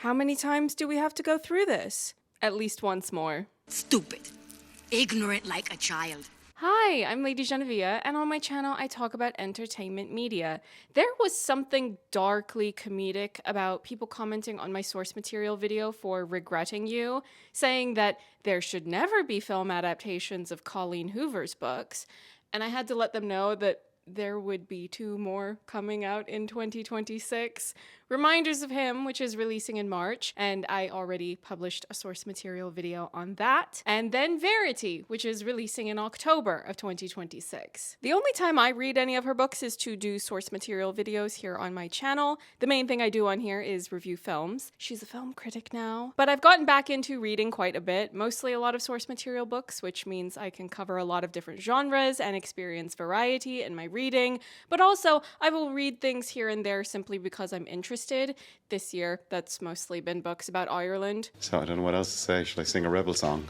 How many times do we have to go through this? At least once more. Stupid. Ignorant like a child. Hi, I'm Lady Genevieve, and on my channel I talk about entertainment media. There was something darkly comedic about people commenting on my source material video for Regretting You, saying that there should never be film adaptations of Colleen Hoover's books, and I had to let them know that there would be 2 more coming out in 2026. Reminders of Him, which is releasing in March, and I already published a source material video on that. And then Verity, which is releasing in October of 2026. The only time I read any of her books is to do source material videos here on my channel. The main thing I do on here is review films. She's a film critic now. But I've gotten back into reading quite a bit, mostly a lot of source material books, which means I can cover a lot of different genres and experience variety in my reading. But also, I will read things here and there simply because I'm interested. This year, that's mostly been books about Ireland. So I don't know what else to say. Should I sing a rebel song?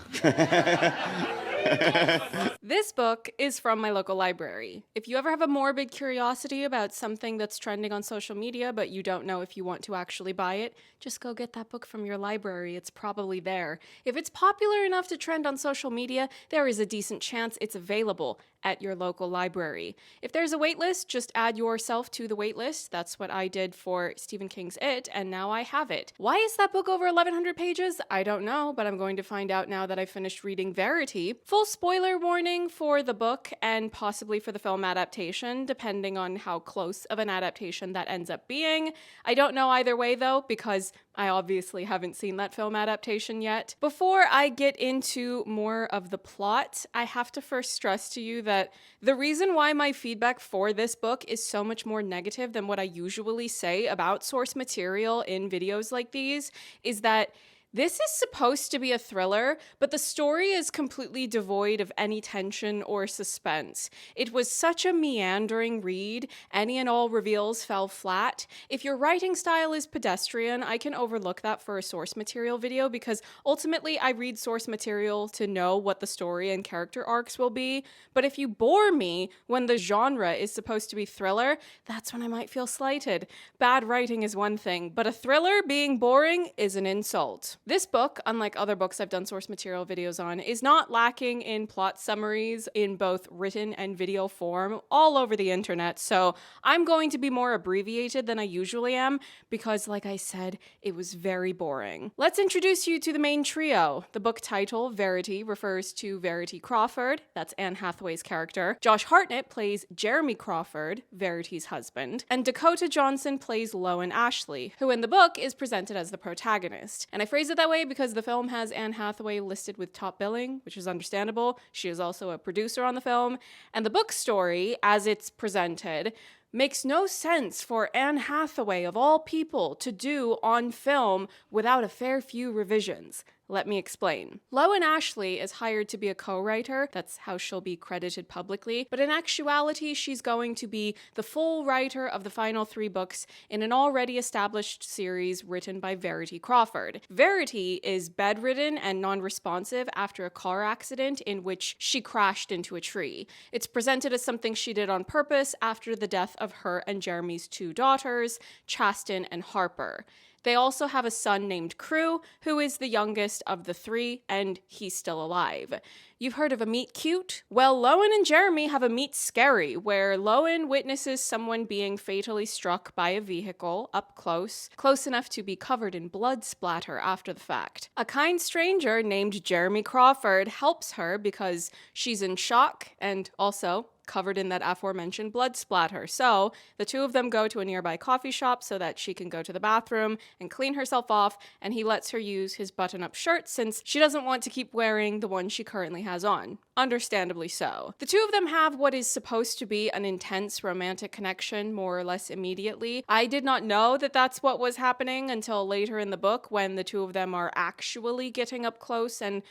This book is from my local library. If you ever have a morbid curiosity about something that's trending on social media, but you don't know if you want to actually buy it, just go get that book from your library. It's probably there. If it's popular enough to trend on social media, there is a decent chance it's available at your local library. If there's a wait list, just add yourself to the wait list. That's what I did for Stephen King's It, and now I have it. Why is that book over 1,100 pages? I don't know, but I'm going to find out now that I finished reading Verity. Full spoiler warning for the book and possibly for the film adaptation, depending on how close of an adaptation that ends up being. I don't know either way though, because I obviously haven't seen that film adaptation yet. Before I get into more of the plot, I have to first stress to you that the reason why my feedback for this book is so much more negative than what I usually say about source material in videos like these is that this is supposed to be a thriller, but the story is completely devoid of any tension or suspense. It was such a meandering read, any and all reveals fell flat. If your writing style is pedestrian, I can overlook that for a source material video because ultimately I read source material to know what the story and character arcs will be, but if you bore me when the genre is supposed to be thriller, that's when I might feel slighted. Bad writing is one thing, but a thriller being boring is an insult. This book, unlike other books I've done source material videos on, is not lacking in plot summaries in both written and video form all over the internet, so I'm going to be more abbreviated than I usually am because, like I said, it was very boring. Let's introduce you to the main trio. The book title, Verity, refers to Verity Crawford, that's Anne Hathaway's character. Josh Hartnett plays Jeremy Crawford, Verity's husband, and Dakota Johnson plays Lowen Ashley, who in the book is presented as the protagonist. And I phrase it that way because the film has Anne Hathaway listed with top billing, which is understandable. She is also a producer on the film. And the book story, as it's presented, makes no sense for Anne Hathaway, of all people, to do on film without a fair few revisions. Let me explain. Lowen Ashley is hired to be a co-writer, that's how she'll be credited publicly, but in actuality she's going to be the full writer of the final 3 books in an already established series written by Verity Crawford. Verity is bedridden and non-responsive after a car accident in which she crashed into a tree. It's presented as something she did on purpose after the death of her and Jeremy's 2 daughters, Chasten and Harper. They also have a son named Crew, who is the youngest of the 3, and he's still alive. You've heard of a meet cute? Well, Lowen and Jeremy have a meet scary, where Lowen witnesses someone being fatally struck by a vehicle up close enough to be covered in blood splatter after the fact. A kind stranger named Jeremy Crawford helps her because she's in shock and also covered in that aforementioned blood splatter. So the 2 of them go to a nearby coffee shop so that she can go to the bathroom and clean herself off, and he lets her use his button-up shirt since she doesn't want to keep wearing the one she currently has on. Understandably so. The 2 of them have what is supposed to be an intense romantic connection more or less immediately. I did not know that that's what was happening until later in the book when the 2 of them are actually getting up close and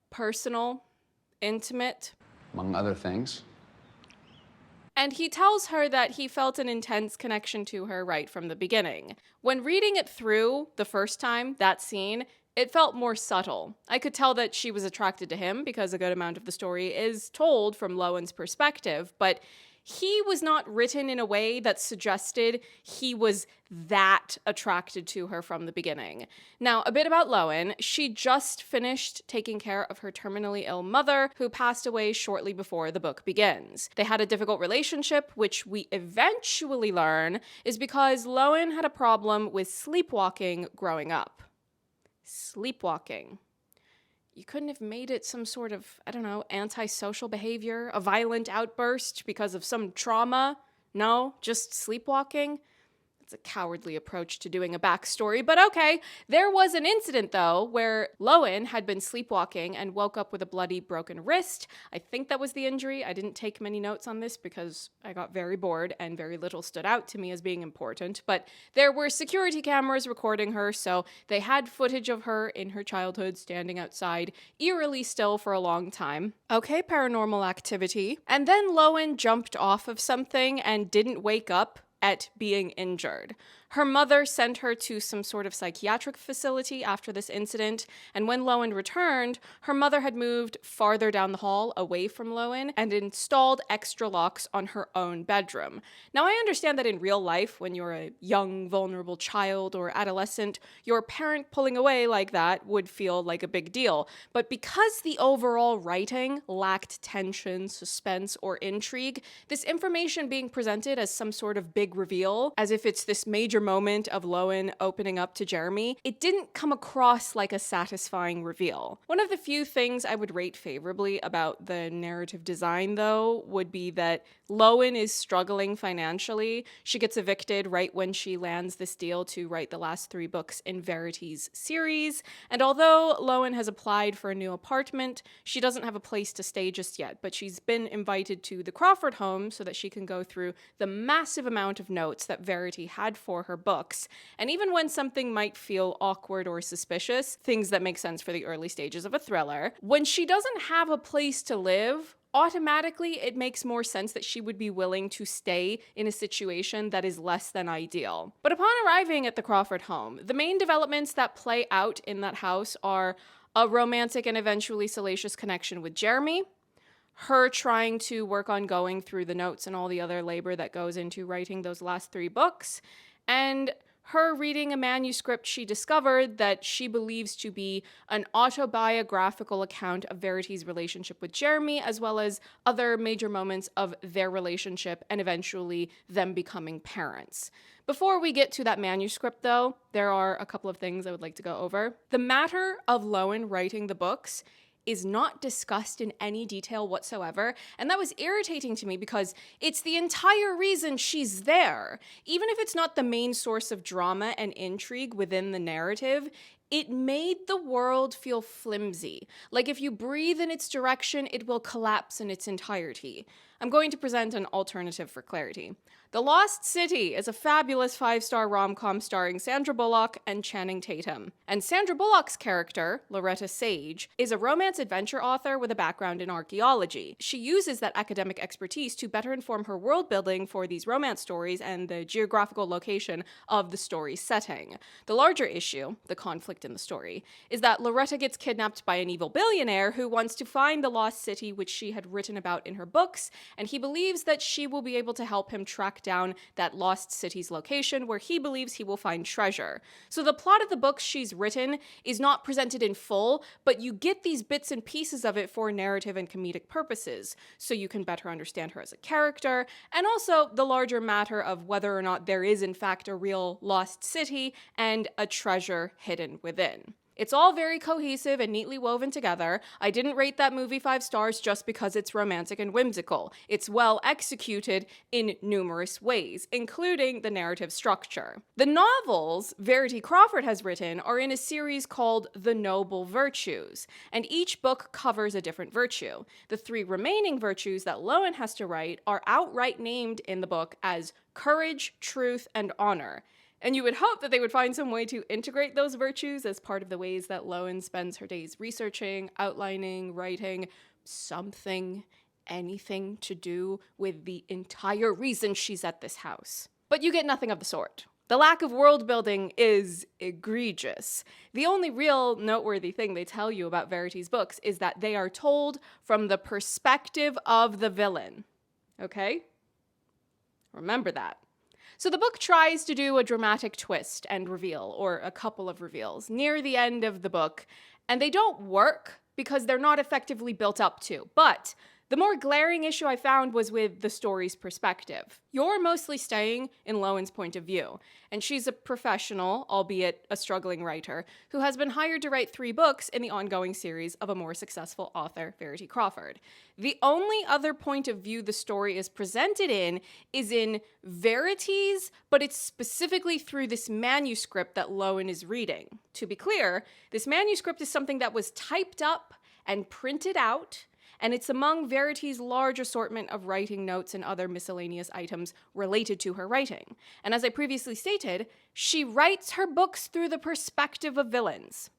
personal, intimate. Among other things. And he tells her that he felt an intense connection to her right from the beginning. When reading it through the first time, that scene, it felt more subtle. I could tell that she was attracted to him because a good amount of the story is told from Lowen's perspective, but he was not written in a way that suggested he was that attracted to her from the beginning. Now, a bit about Lowen. She just finished taking care of her terminally ill mother, who passed away shortly before the book begins. They had a difficult relationship, which we eventually learn is because Lowen had a problem with sleepwalking growing up. Sleepwalking. You couldn't have made it some sort of, I don't know, antisocial behavior, a violent outburst because of some trauma? No, just sleepwalking? It's a cowardly approach to doing a backstory, but okay. There was an incident, though, where Lowen had been sleepwalking and woke up with a bloody broken wrist. I think that was the injury. I didn't take many notes on this because I got very bored and very little stood out to me as being important, but there were security cameras recording her, so they had footage of her in her childhood standing outside, eerily still for a long time. Okay, Paranormal Activity. And then Lowen jumped off of something and didn't wake up at being injured. Her mother sent her to some sort of psychiatric facility after this incident, and when Lowen returned, her mother had moved farther down the hall away from Lowen and installed extra locks on her own bedroom. Now, I understand that in real life, when you're a young, vulnerable child or adolescent, your parent pulling away like that would feel like a big deal. But because the overall writing lacked tension, suspense, or intrigue, this information being presented as some sort of big reveal, as if it's this major moment of Lowen opening up to Jeremy, it didn't come across like a satisfying reveal. One of the few things I would rate favorably about the narrative design, though, would be that Lowen is struggling financially. She gets evicted right when she lands this deal to write the last 3 books in Verity's series, and although Lowen has applied for a new apartment, she doesn't have a place to stay just yet, but she's been invited to the Crawford home so that she can go through the massive amount of notes that Verity had for her books. And even when something might feel awkward or suspicious, things that make sense for the early stages of a thriller, when she doesn't have a place to live, automatically it makes more sense that she would be willing to stay in a situation that is less than ideal. But upon arriving at the Crawford home, the main developments that play out in that house are a romantic and eventually salacious connection with Jeremy, her trying to work on going through the notes and all the other labor that goes into writing those last 3 books, and her reading a manuscript she discovered that she believes to be an autobiographical account of Verity's relationship with Jeremy, as well as other major moments of their relationship and eventually them becoming parents. Before we get to that manuscript, though, there are a couple of things I would like to go over. The matter of Lowen writing the books is not discussed in any detail whatsoever, and that was irritating to me because it's the entire reason she's there. Even if it's not the main source of drama and intrigue within the narrative, it made the world feel flimsy. Like if you breathe in its direction, it will collapse in its entirety. I'm going to present an alternative for clarity. The Lost City is a fabulous 5-star rom-com starring Sandra Bullock and Channing Tatum. And Sandra Bullock's character, Loretta Sage, is a romance adventure author with a background in archaeology. She uses that academic expertise to better inform her world building for these romance stories and the geographical location of the story's setting. The larger issue, the conflict in the story, is that Loretta gets kidnapped by an evil billionaire who wants to find the Lost City, which she had written about in her books, and he believes that she will be able to help him track down that Lost City's location where he believes he will find treasure. So the plot of the books she's written is not presented in full, but you get these bits and pieces of it for narrative and comedic purposes, so you can better understand her as a character, and also the larger matter of whether or not there is in fact a real Lost City and a treasure hidden within. It's all very cohesive and neatly woven together. I didn't rate that movie 5 stars just because it's romantic and whimsical. It's well executed in numerous ways, including the narrative structure. The novels Verity Crawford has written are in a series called The Noble Virtues, and each book covers a different virtue. The 3 remaining virtues that Lowen has to write are outright named in the book as courage, truth, and honor. And you would hope that they would find some way to integrate those virtues as part of the ways that Lowen spends her days researching, outlining, writing, something, anything to do with the entire reason she's at this house. But you get nothing of the sort. The lack of world building is egregious. The only real noteworthy thing they tell you about Verity's books is that they are told from the perspective of the villain. Okay? Remember that. So the book tries to do a dramatic twist and reveal, or a couple of reveals, near the end of the book, and they don't work because they're not effectively built up to. But the more glaring issue I found was with the story's perspective. You're mostly staying in Lowen's point of view, and she's a professional, albeit a struggling writer, who has been hired to write 3 books in the ongoing series of a more successful author, Verity Crawford. The only other point of view the story is presented in is in Verity's, but it's specifically through this manuscript that Lowen is reading. To be clear, this manuscript is something that was typed up and printed out, and it's among Verity's large assortment of writing notes and other miscellaneous items related to her writing. And as I previously stated, she writes her books through the perspective of villains.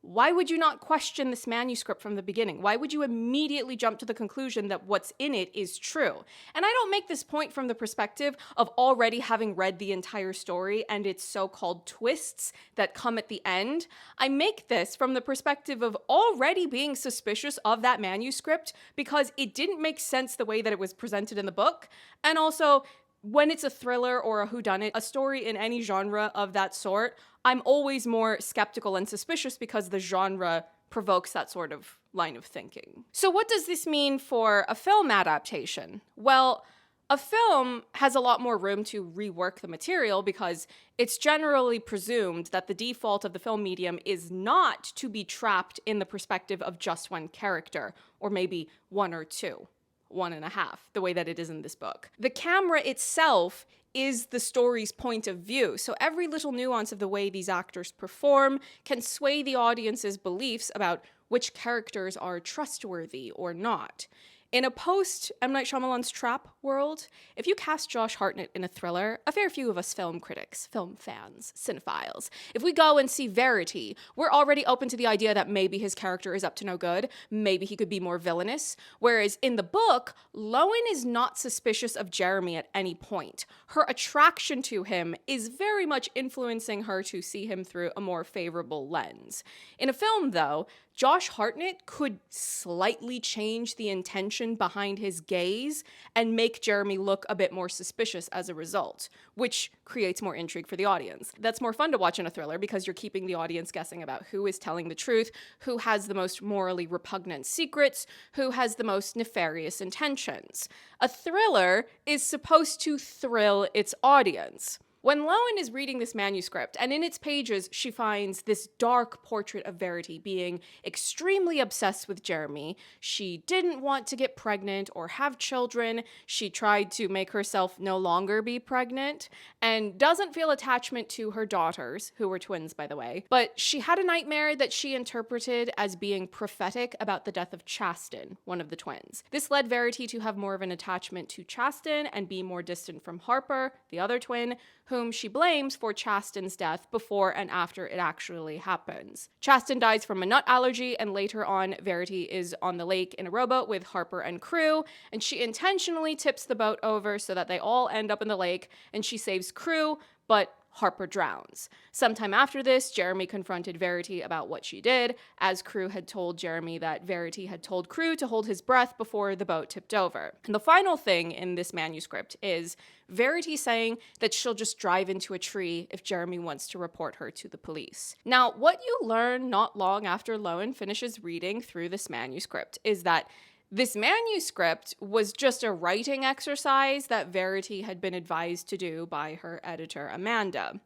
Why would you not question this manuscript from the beginning? Why would you immediately jump to the conclusion that what's in it is true? And I don't make this point from the perspective of already having read the entire story and its so-called twists that come at the end. I make this from the perspective of already being suspicious of that manuscript because it didn't make sense the way that it was presented in the book, and also when it's a thriller or a whodunit, a story in any genre of that sort, I'm always more skeptical and suspicious because the genre provokes that sort of line of thinking. So what does this mean for a film adaptation? Well, a film has a lot more room to rework the material because it's generally presumed that the default of the film medium is not to be trapped in the perspective of just one character, or maybe 1 or 2. 1.5, the way that it is in this book. The camera itself is the story's point of view, so every little nuance of the way these actors perform can sway the audience's beliefs about which characters are trustworthy or not. In a post-M. Night Shyamalan's Trap world, if you cast Josh Hartnett in a thriller, a fair few of us film critics, film fans, cinephiles, if we go and see Verity, we're already open to the idea that maybe his character is up to no good, maybe he could be more villainous, whereas in the book, Lowen is not suspicious of Jeremy at any point. Her attraction to him is very much influencing her to see him through a more favorable lens. In a film, though, Josh Hartnett could slightly change the intention behind his gaze and make Jeremy look a bit more suspicious as a result, which creates more intrigue for the audience. That's more fun to watch in a thriller because you're keeping the audience guessing about who is telling the truth, who has the most morally repugnant secrets, who has the most nefarious intentions. A thriller is supposed to thrill its audience. When Lowen is reading this manuscript, and in its pages she finds this dark portrait of Verity being extremely obsessed with Jeremy, she didn't want to get pregnant or have children, she tried to make herself no longer be pregnant, and doesn't feel attachment to her daughters, who were twins by the way, but she had a nightmare that she interpreted as being prophetic about the death of Chasten, one of the twins. This led Verity to have more of an attachment to Chasten and be more distant from Harper, the other twin, whom she blames for Chasten's death before and after it actually happens. Chasten dies from a nut allergy, and later on, Verity is on the lake in a rowboat with Harper and crew, and she intentionally tips the boat over so that they all end up in the lake, and she saves crew, but Harper drowns. Sometime after this, Jeremy confronted Verity about what she did, as Crew had told Jeremy that Verity had told Crew to hold his breath before the boat tipped over. And the final thing in this manuscript is Verity saying that she'll just drive into a tree if Jeremy wants to report her to the police. Now, what you learn not long after Lowen finishes reading through this manuscript is that this manuscript was just a writing exercise that Verity had been advised to do by her editor, Amanda.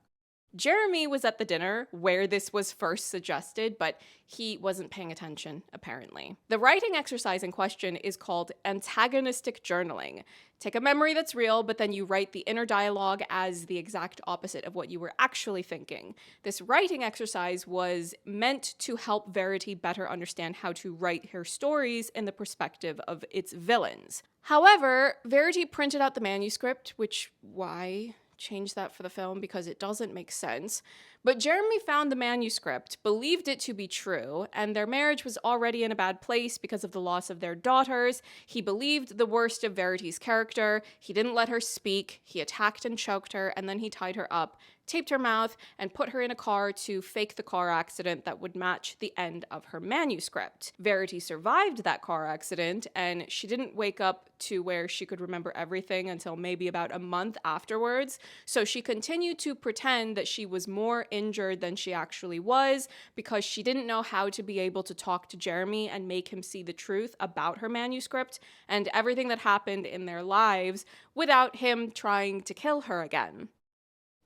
Jeremy was at the dinner where this was first suggested, but he wasn't paying attention, apparently. The writing exercise in question is called antagonistic journaling. Take a memory that's real, but then you write the inner dialogue as the exact opposite of what you were actually thinking. This writing exercise was meant to help Verity better understand how to write her stories in the perspective of its villains. However, Verity printed out the manuscript, which, why change that for the film? Because it doesn't make sense. But Jeremy found the manuscript, believed it to be true, and their marriage was already in a bad place because of the loss of their daughters. He believed the worst of Verity's character. He didn't let her speak. He attacked and choked her, and then he tied her up, taped her mouth, and put her in a car to fake the car accident that would match the end of her manuscript. Verity survived that car accident, and she didn't wake up to where she could remember everything until maybe about a month afterwards, so she continued to pretend that she was more injured than she actually was because she didn't know how to be able to talk to Jeremy and make him see the truth about her manuscript and everything that happened in their lives without him trying to kill her again.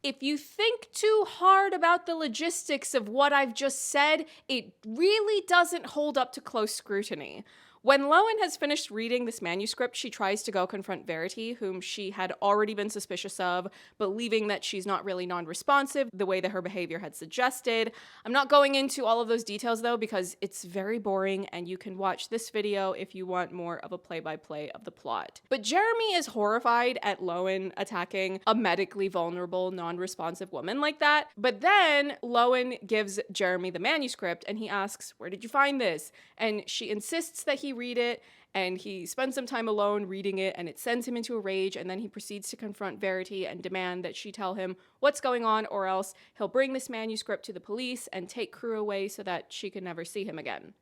If you think too hard about the logistics of what I've just said, it really doesn't hold up to close scrutiny. When Lowen has finished reading this manuscript, she tries to go confront Verity, whom she had already been suspicious of, believing that she's not really non-responsive the way that her behavior had suggested. I'm not going into all of those details though, because it's very boring and you can watch this video if you want more of a play-by-play of the plot. But Jeremy is horrified at Lowen attacking a medically vulnerable, non-responsive woman like that. But then Lowen gives Jeremy the manuscript and he asks, "Where did you find this?" And she insists that he read it, and he spends some time alone reading it, and it sends him into a rage, and then he proceeds to confront Verity and demand that she tell him what's going on, or else he'll bring this manuscript to the police and take Crew away so that she can never see him again.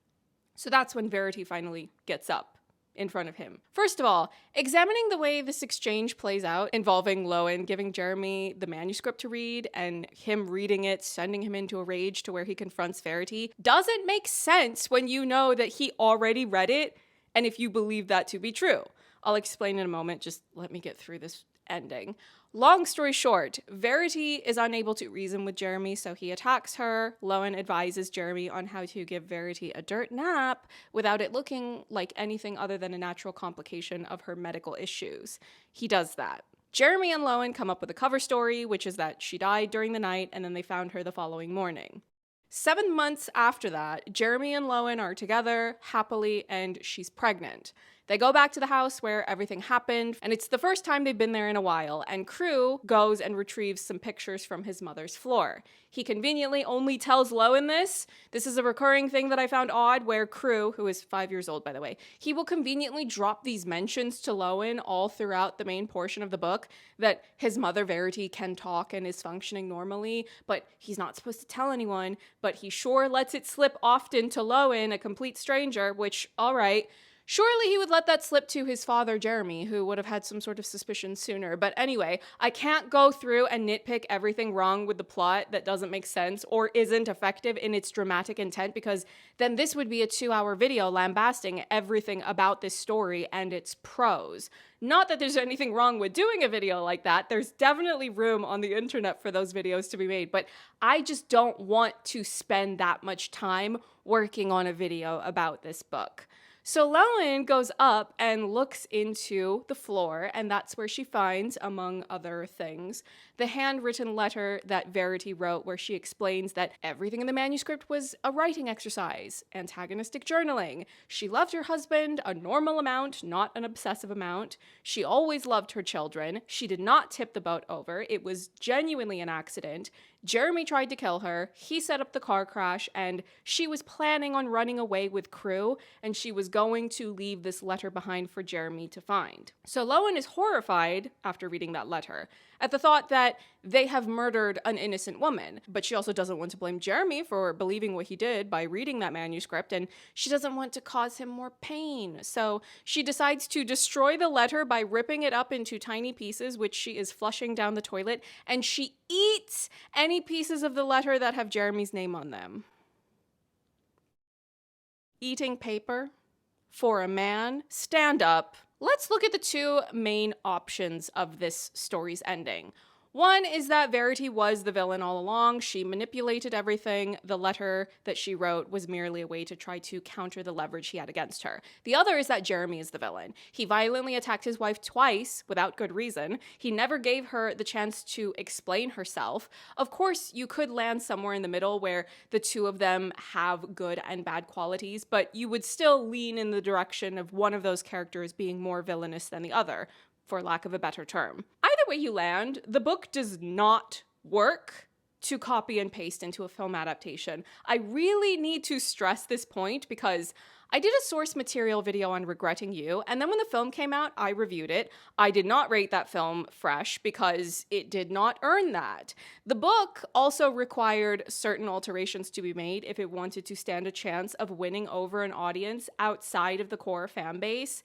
So that's when Verity finally gets up in front of him. First of all, examining the way this exchange plays out involving Lowen giving Jeremy the manuscript to read and him reading it, sending him into a rage to where he confronts Verity, doesn't make sense when you know that he already read it and if you believe that to be true. I'll explain in a moment, just let me get through this ending. Long story short, Verity is unable to reason with Jeremy, so he attacks her. Lowen advises Jeremy on how to give Verity a dirt nap without it looking like anything other than a natural complication of her medical issues. He does that. Jeremy and Lowen come up with a cover story, which is that she died during the night and then they found her the following morning. 7 months after that, Jeremy and Lowen are together happily and she's pregnant. They go back to the house where everything happened, and it's the first time they've been there in a while, and Crew goes and retrieves some pictures from his mother's floor. He conveniently only tells Lowen this. This is a recurring thing that I found odd, where Crew, who is 5 years old by the way, he will conveniently drop these mentions to Lowen all throughout the main portion of the book, that his mother Verity can talk and is functioning normally, but he's not supposed to tell anyone, but he sure lets it slip often to Lowen, a complete stranger, which, alright. Surely he would let that slip to his father, Jeremy, who would have had some sort of suspicion sooner. But anyway, I can't go through and nitpick everything wrong with the plot that doesn't make sense or isn't effective in its dramatic intent, because then this would be a 2-hour video lambasting everything about this story and its prose. Not that there's anything wrong with doing a video like that. There's definitely room on the internet for those videos to be made, but I just don't want to spend that much time working on a video about this book. So Lowen goes up and looks into the floor, and that's where she finds, among other things, the handwritten letter that Verity wrote, where she explains that everything in the manuscript was a writing exercise, antagonistic journaling. She loved her husband a normal amount, not an obsessive amount. She always loved her children. She did not tip the boat over. It was genuinely an accident. Jeremy tried to kill her, he set up the car crash, and she was planning on running away with Crew, and she was going to leave this letter behind for Jeremy to find. So Lowen is horrified, after reading that letter, at the thought that they have murdered an innocent woman. But she also doesn't want to blame Jeremy for believing what he did by reading that manuscript, and she doesn't want to cause him more pain. So she decides to destroy the letter by ripping it up into tiny pieces, which she is flushing down the toilet, and she eats any pieces of the letter that have Jeremy's name on them. Eating paper? For a man? Stand up. Let's look at the two main options of this story's ending. One is that Verity was the villain all along. She manipulated everything. The letter that she wrote was merely a way to try to counter the leverage he had against her. The other is that Jeremy is the villain. He violently attacked his wife twice without good reason. He never gave her the chance to explain herself. Of course, you could land somewhere in the middle where the two of them have good and bad qualities, but you would still lean in the direction of one of those characters being more villainous than the other, for lack of a better term. Either way you land, the book does not work. to copy and paste into a film adaptation. I really need to stress this point because I did a source material video on Regretting You, and then when the film came out, I reviewed it. I did not rate that film fresh because it did not earn that. The book also required certain alterations to be made if it wanted to stand a chance of winning over an audience outside of the core fan base.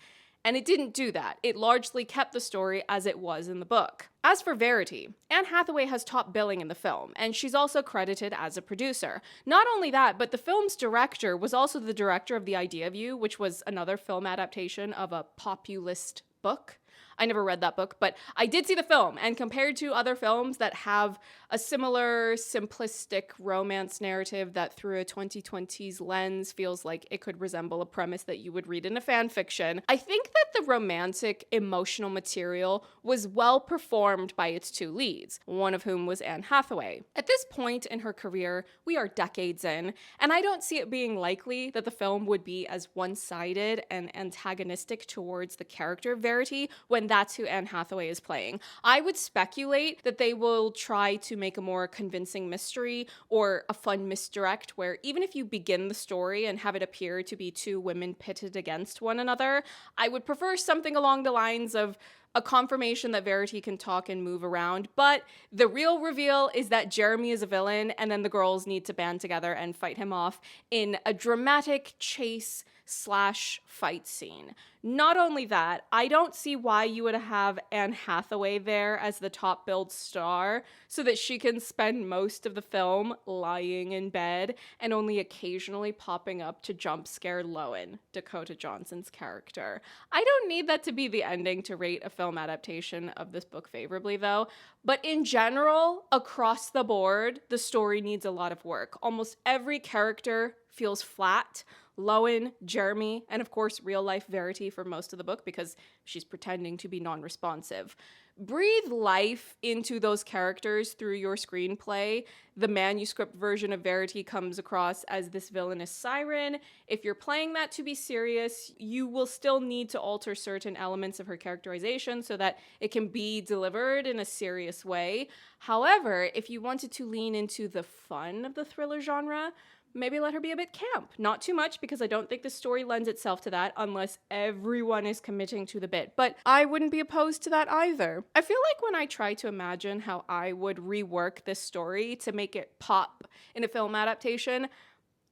And it didn't do that. It largely kept the story as it was in the book. As for Verity, Anne Hathaway has top billing in the film, and she's also credited as a producer. Not only that, but the film's director was also the director of The Idea of You, which was another film adaptation of a populist book. I never read that book, but I did see the film, and compared to other films that have a similar simplistic romance narrative that through a 2020s lens feels like it could resemble a premise that you would read in a fan fiction, I think that the romantic, emotional material was well performed by its two leads, one of whom was Anne Hathaway. At this point in her career, we are decades in, and I don't see it being likely that the film would be as one-sided and antagonistic towards the character of Verity when that's who Anne Hathaway is playing. I would speculate that they will try to make a more convincing mystery or a fun misdirect where even if you begin the story and have it appear to be two women pitted against one another, I would prefer something along the lines of a confirmation that Verity can talk and move around, but the real reveal is that Jeremy is a villain and then the girls need to band together and fight him off in a dramatic chase / fight scene. Not only that, I don't see why you would have Anne Hathaway there as the top billed star so that she can spend most of the film lying in bed and only occasionally popping up to jump scare Lowen, Dakota Johnson's character. I don't need that to be the ending to rate a film adaptation of this book favorably though, but in general, across the board, the story needs a lot of work. Almost every character feels flat. Lowen, Jeremy, and of course real-life Verity for most of the book because she's pretending to be non-responsive. Breathe life into those characters through your screenplay. The manuscript version of Verity comes across as this villainous siren. If you're playing that to be serious, you will still need to alter certain elements of her characterization so that it can be delivered in a serious way. However, if you wanted to lean into the fun of the thriller genre, maybe let her be a bit camp. Not too much, because I don't think the story lends itself to that unless everyone is committing to the bit. But I wouldn't be opposed to that either. I feel like when I try to imagine how I would rework this story to make it pop in a film adaptation,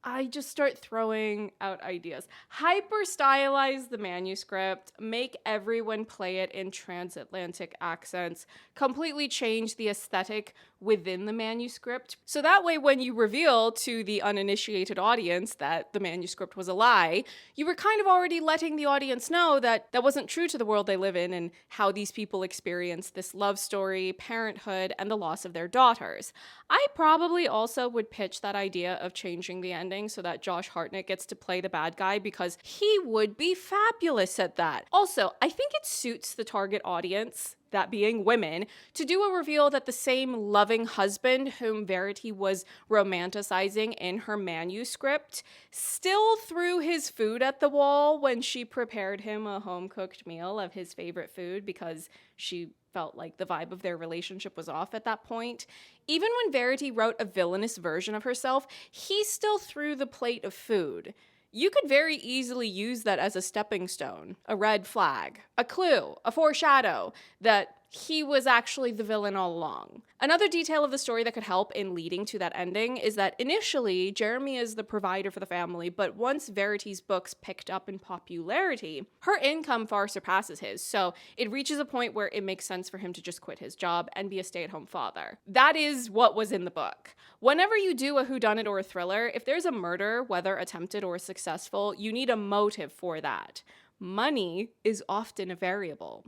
I just start throwing out ideas. Hyper stylize the manuscript, make everyone play it in transatlantic accents, completely change the aesthetic within the manuscript. So that way, when you reveal to the uninitiated audience that the manuscript was a lie, you were kind of already letting the audience know that that wasn't true to the world they live in and how these people experience this love story, parenthood, and the loss of their daughters. I probably also would pitch that idea of changing the ending so that Josh Hartnett gets to play the bad guy because he would be fabulous at that. Also, I think it suits the target audience, that being women, to do a reveal that the same loving husband whom Verity was romanticizing in her manuscript still threw his food at the wall when she prepared him a home-cooked meal of his favorite food because she felt like the vibe of their relationship was off at that point. Even when Verity wrote a villainous version of herself, he still threw the plate of food. You could very easily use that as a stepping stone, a red flag, a clue, a foreshadow that he was actually the villain all along. Another detail of the story that could help in leading to that ending is that initially, Jeremy is the provider for the family, but once Verity's books picked up in popularity, her income far surpasses his, so it reaches a point where it makes sense for him to just quit his job and be a stay-at-home father. That is what was in the book. Whenever you do a whodunit or a thriller, if there's a murder, whether attempted or successful, you need a motive for that. Money is often a variable.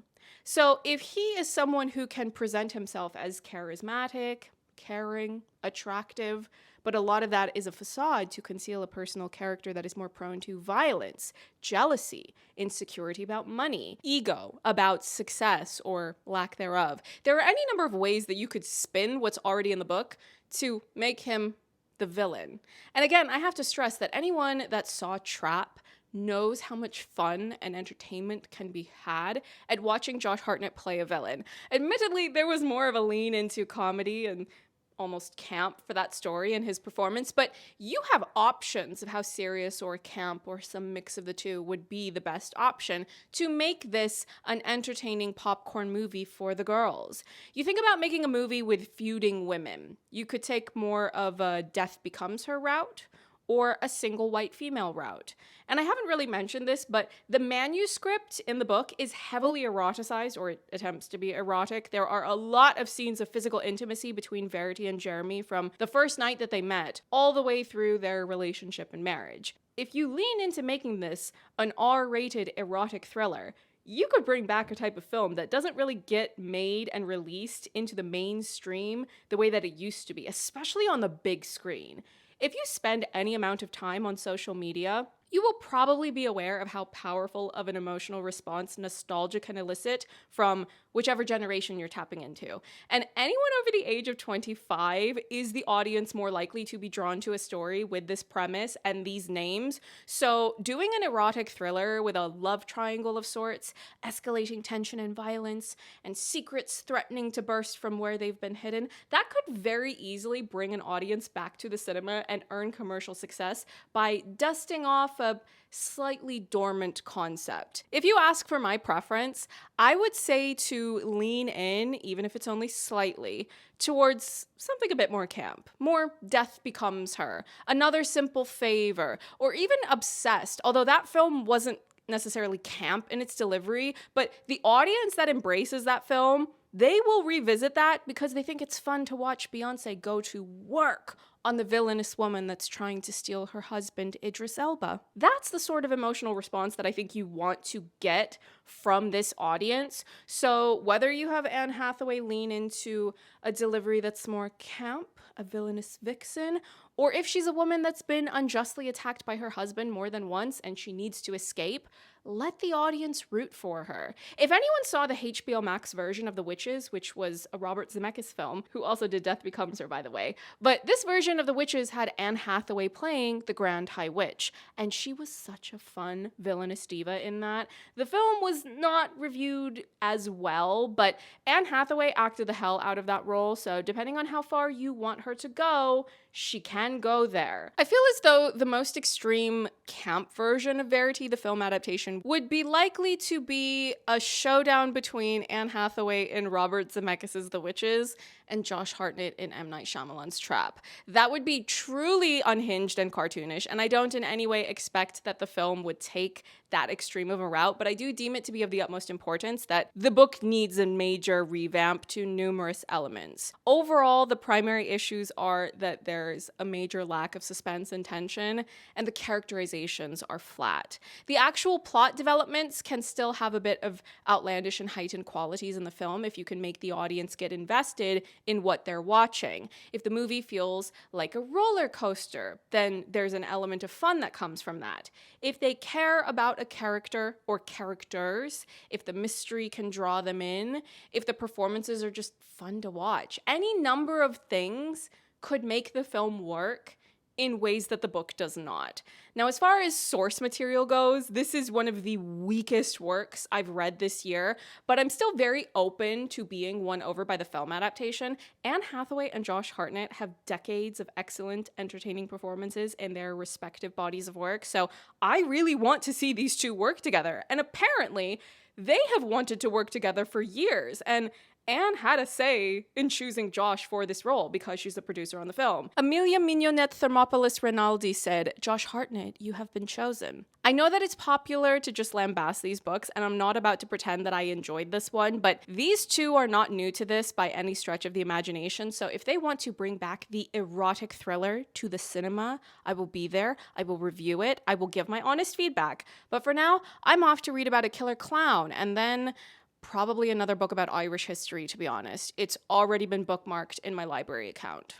So if he is someone who can present himself as charismatic, caring, attractive, but a lot of that is a facade to conceal a personal character that is more prone to violence, jealousy, insecurity about money, ego about success or lack thereof. There are any number of ways that you could spin what's already in the book to make him the villain. And again, I have to stress that anyone that saw Trap knows how much fun and entertainment can be had at watching Josh Hartnett play a villain. Admittedly, there was more of a lean into comedy and almost camp for that story and his performance, but you have options of how serious or camp or some mix of the two would be the best option to make this an entertaining popcorn movie for the girls. You think about making a movie with feuding women. You could take more of a Death Becomes Her route, or a single white female route. And I haven't really mentioned this, but the manuscript in the book is heavily eroticized, or it attempts to be erotic. There are a lot of scenes of physical intimacy between Verity and Jeremy from the first night that they met, all the way through their relationship and marriage. If you lean into making this an R-rated erotic thriller, you could bring back a type of film that doesn't really get made and released into the mainstream the way that it used to be, especially on the big screen. If you spend any amount of time on social media, you will probably be aware of how powerful of an emotional response nostalgia can elicit from whichever generation you're tapping into. And anyone over the age of 25 is the audience more likely to be drawn to a story with this premise and these names. So doing an erotic thriller with a love triangle of sorts, escalating tension and violence, and secrets threatening to burst from where they've been hidden, that could very easily bring an audience back to the cinema and earn commercial success by dusting off a slightly dormant concept. If you ask for my preference, I would say to lean in, even if it's only slightly, towards something a bit more camp. More Death Becomes Her, Another Simple Favor, or even Obsessed, although that film wasn't necessarily camp in its delivery, but the audience that embraces that film, they will revisit that because they think it's fun to watch Beyonce go to work on the villainous woman that's trying to steal her husband, Idris Elba. That's the sort of emotional response that I think you want to get from this audience. So whether you have Anne Hathaway lean into a delivery that's more camp, a villainous vixen, or if she's a woman that's been unjustly attacked by her husband more than once and she needs to escape, let the audience root for her. If anyone saw the HBO Max version of The Witches, which was a Robert Zemeckis film, who also did Death Becomes Her, by the way, but this version of The Witches had Anne Hathaway playing the Grand High Witch, and she was such a fun villainous diva in that. The film was not reviewed as well, but Anne Hathaway acted the hell out of that role, so depending on how far you want her to go, she can go there. I feel as though the most extreme camp version of Verity, the film adaptation, would be likely to be a showdown between Anne Hathaway in Robert Zemeckis' The Witches and Josh Hartnett in M. Night Shyamalan's Trap. That would be truly unhinged and cartoonish, and I don't in any way expect that the film would take that extreme of a route, but I do deem it to be of the utmost importance that the book needs a major revamp to numerous elements. Overall, the primary issues are that there's a major lack of suspense and tension, and the characterizations are flat. The actual plot developments can still have a bit of outlandish and heightened qualities in the film if you can make the audience get invested in what they're watching. If the movie feels like a roller coaster, then there's an element of fun that comes from that. If they care about a character or characters, if the mystery can draw them in, if the performances are just fun to watch, any number of things could make the film work in ways that the book does not. Now, as far as source material goes, this is one of the weakest works I've read this year, but I'm still very open to being won over by the film adaptation. Anne Hathaway and Josh Hartnett have decades of excellent, entertaining performances in their respective bodies of work, so I really want to see these two work together. And apparently, they have wanted to work together for years, and Anne had a say in choosing Josh for this role because she's the producer on the film. Amelia Mignonette Thermopolis Rinaldi said, "Josh Hartnett, you have been chosen." I know that it's popular to just lambast these books, and I'm not about to pretend that I enjoyed this one, but these two are not new to this by any stretch of the imagination, so if they want to bring back the erotic thriller to the cinema, I will be there, I will review it, I will give my honest feedback. But for now, I'm off to read about a killer clown, and then probably another book about Irish history, to be honest. It's already been bookmarked in my library account.